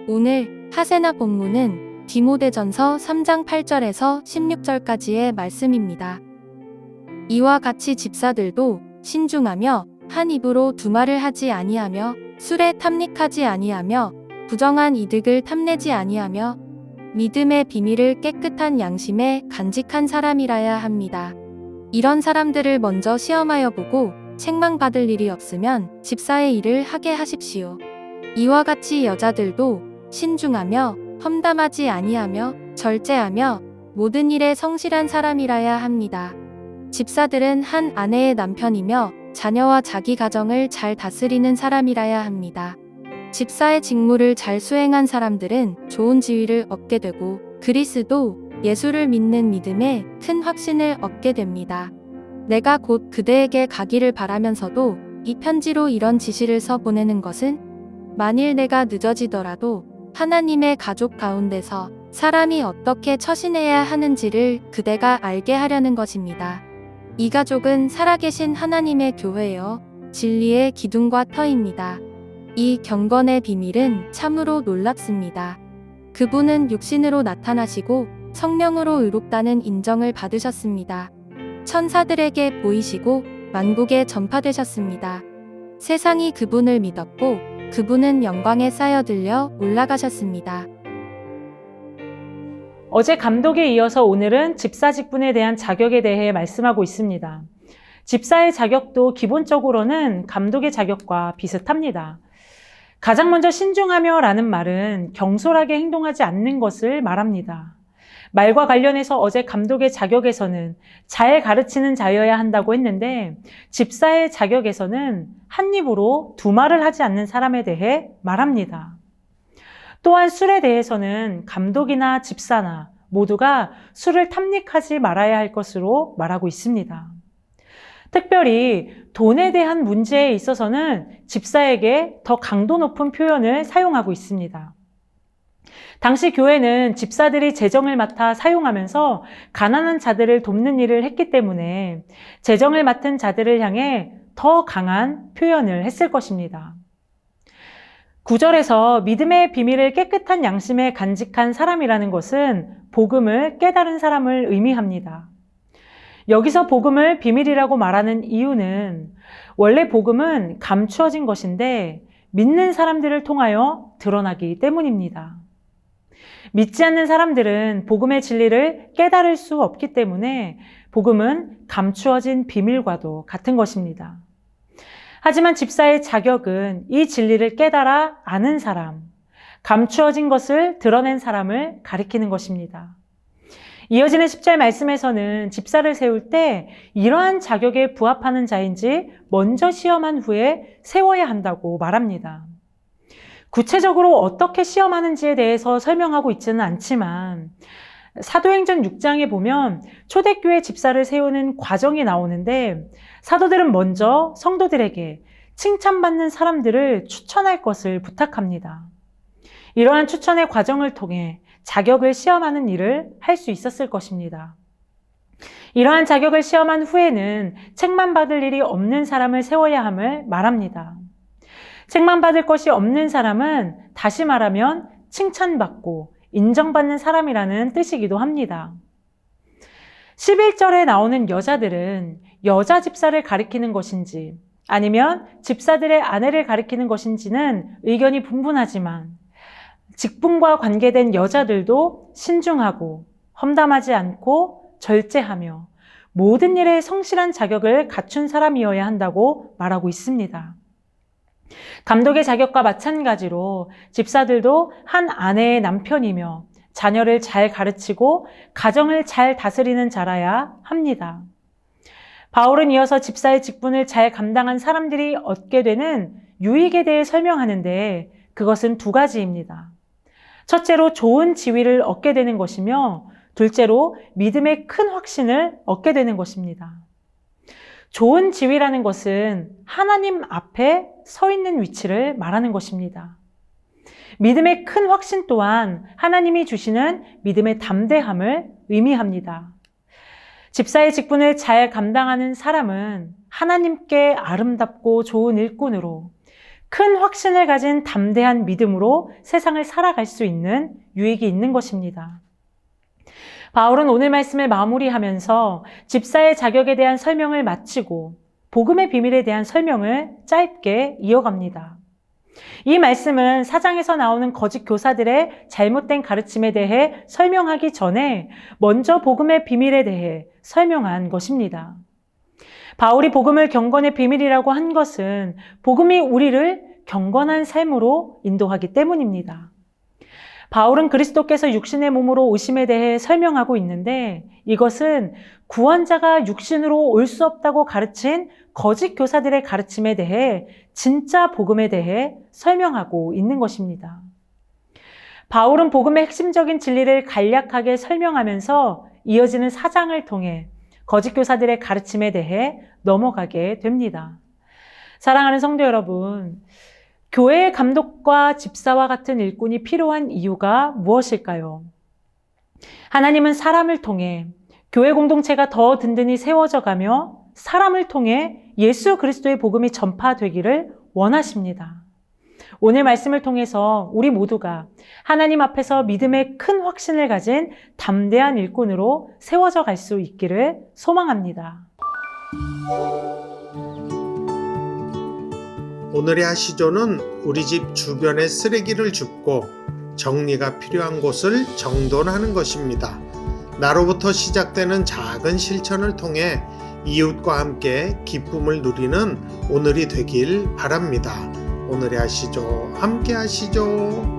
오늘 하세나 본문은 디모데전서 3장 8절에서 16절까지의 말씀입니다. 이와 같이 집사들도 신중하며 한 입으로 두말을 하지 아니하며 술에 탐닉하지 아니하며 부정한 이득을 탐내지 아니하며 믿음의 비밀을 깨끗한 양심에 간직한 사람이라야 합니다. 이런 사람들을 먼저 시험하여 보고 책망받을 일이 없으면 집사의 일을 하게 하십시오. 이와 같이 여자들도 신중하며 험담하지 아니하며 절제하며 모든 일에 성실한 사람이라야 합니다. 집사들은 한 아내의 남편이며 자녀와 자기 가정을 잘 다스리는 사람이라야 합니다. 집사의 직무를 잘 수행한 사람들은 좋은 지위를 얻게 되고 그리스도 예수를 믿는 믿음에 큰 확신을 얻게 됩니다. 내가 곧 그대에게 가기를 바라면서도 이 편지로 이런 지시를 써 보내는 것은 만일 내가 늦어지더라도 하나님의 가족 가운데서 사람이 어떻게 처신해야 하는지를 그대가 알게 하려는 것입니다. 이 가족은 살아계신 하나님의 교회여 진리의 기둥과 터입니다. 이 경건의 비밀은 참으로 놀랍습니다. 그분은 육신으로 나타나시고 성령으로 의롭다는 인정을 받으셨습니다. 천사들에게 보이시고 만국에 전파되셨습니다. 세상이 그분을 믿었고 그분은 영광에 쌓여 들려 올라가셨습니다. 어제 감독에 이어서 오늘은 집사 직분에 대한 자격에 대해 말씀하고 있습니다. 집사의 자격도 기본적으로는 감독의 자격과 비슷합니다. 가장 먼저 신중하며 라는 말은 경솔하게 행동하지 않는 것을 말합니다. 말과 관련해서 어제 감독의 자격에서는 잘 가르치는 자여야 한다고 했는데 집사의 자격에서는 한 입으로 두 말을 하지 않는 사람에 대해 말합니다. 또한 술에 대해서는 감독이나 집사나 모두가 술을 탐닉하지 말아야 할 것으로 말하고 있습니다. 특별히 돈에 대한 문제에 있어서는 집사에게 더 강도 높은 표현을 사용하고 있습니다. 당시 교회는 집사들이 재정을 맡아 사용하면서 가난한 자들을 돕는 일을 했기 때문에 재정을 맡은 자들을 향해 더 강한 표현을 했을 것입니다. 9절에서 믿음의 비밀을 깨끗한 양심에 간직한 사람이라는 것은 복음을 깨달은 사람을 의미합니다. 여기서 복음을 비밀이라고 말하는 이유는 원래 복음은 감추어진 것인데 믿는 사람들을 통하여 드러나기 때문입니다. 믿지 않는 사람들은 복음의 진리를 깨달을 수 없기 때문에 복음은 감추어진 비밀과도 같은 것입니다. 하지만 집사의 자격은 이 진리를 깨달아 아는 사람, 감추어진 것을 드러낸 사람을 가리키는 것입니다. 이어지는 10절 말씀에서는 집사를 세울 때 이러한 자격에 부합하는 자인지 먼저 시험한 후에 세워야 한다고 말합니다. 구체적으로 어떻게 시험하는지에 대해서 설명하고 있지는 않지만 사도행전 6장에 보면 초대교회 집사를 세우는 과정이 나오는데 사도들은 먼저 성도들에게 칭찬받는 사람들을 추천할 것을 부탁합니다. 이러한 추천의 과정을 통해 자격을 시험하는 일을 할 수 있었을 것입니다. 이러한 자격을 시험한 후에는 책망받을 일이 없는 사람을 세워야 함을 말합니다. 책망받을 것이 없는 사람은 다시 말하면 칭찬받고 인정받는 사람이라는 뜻이기도 합니다. 11절에 나오는 여자들은 여자 집사를 가리키는 것인지 아니면 집사들의 아내를 가리키는 것인지는 의견이 분분하지만 직분과 관계된 여자들도 신중하고 험담하지 않고 절제하며 모든 일에 성실한 자격을 갖춘 사람이어야 한다고 말하고 있습니다. 감독의 자격과 마찬가지로 집사들도 한 아내의 남편이며 자녀를 잘 가르치고 가정을 잘 다스리는 자라야 합니다. 바울은 이어서 집사의 직분을 잘 감당한 사람들이 얻게 되는 유익에 대해 설명하는데 그것은 두 가지입니다. 첫째로 좋은 지위를 얻게 되는 것이며 둘째로 믿음의 큰 확신을 얻게 되는 것입니다. 좋은 지위라는 것은 하나님 앞에 서 있는 위치를 말하는 것입니다. 믿음의 큰 확신 또한 하나님이 주시는 믿음의 담대함을 의미합니다. 집사의 직분을 잘 감당하는 사람은 하나님께 아름답고 좋은 일꾼으로 큰 확신을 가진 담대한 믿음으로 세상을 살아갈 수 있는 유익이 있는 것입니다. 바울은 오늘 말씀을 마무리하면서 집사의 자격에 대한 설명을 마치고 복음의 비밀에 대한 설명을 짧게 이어갑니다. 이 말씀은 4장에서 나오는 거짓 교사들의 잘못된 가르침에 대해 설명하기 전에 먼저 복음의 비밀에 대해 설명한 것입니다. 바울이 복음을 경건의 비밀이라고 한 것은 복음이 우리를 경건한 삶으로 인도하기 때문입니다. 바울은 그리스도께서 육신의 몸으로 오심에 대해 설명하고 있는데 이것은 구원자가 육신으로 올 수 없다고 가르친 거짓 교사들의 가르침에 대해 진짜 복음에 대해 설명하고 있는 것입니다. 바울은 복음의 핵심적인 진리를 간략하게 설명하면서 이어지는 4장을 통해 거짓 교사들의 가르침에 대해 넘어가게 됩니다. 사랑하는 성도 여러분, 교회의 감독과 집사와 같은 일꾼이 필요한 이유가 무엇일까요? 하나님은 사람을 통해 교회 공동체가 더 든든히 세워져 가며 사람을 통해 예수 그리스도의 복음이 전파되기를 원하십니다. 오늘 말씀을 통해서 우리 모두가 하나님 앞에서 믿음의 큰 확신을 가진 담대한 일꾼으로 세워져 갈 수 있기를 소망합니다. 오늘의 하시조는 우리 집 주변의 쓰레기를 줍고 정리가 필요한 곳을 정돈하는 것입니다. 나로부터 시작되는 작은 실천을 통해 이웃과 함께 기쁨을 누리는 오늘이 되길 바랍니다. 오늘의 하시조 함께 하시죠.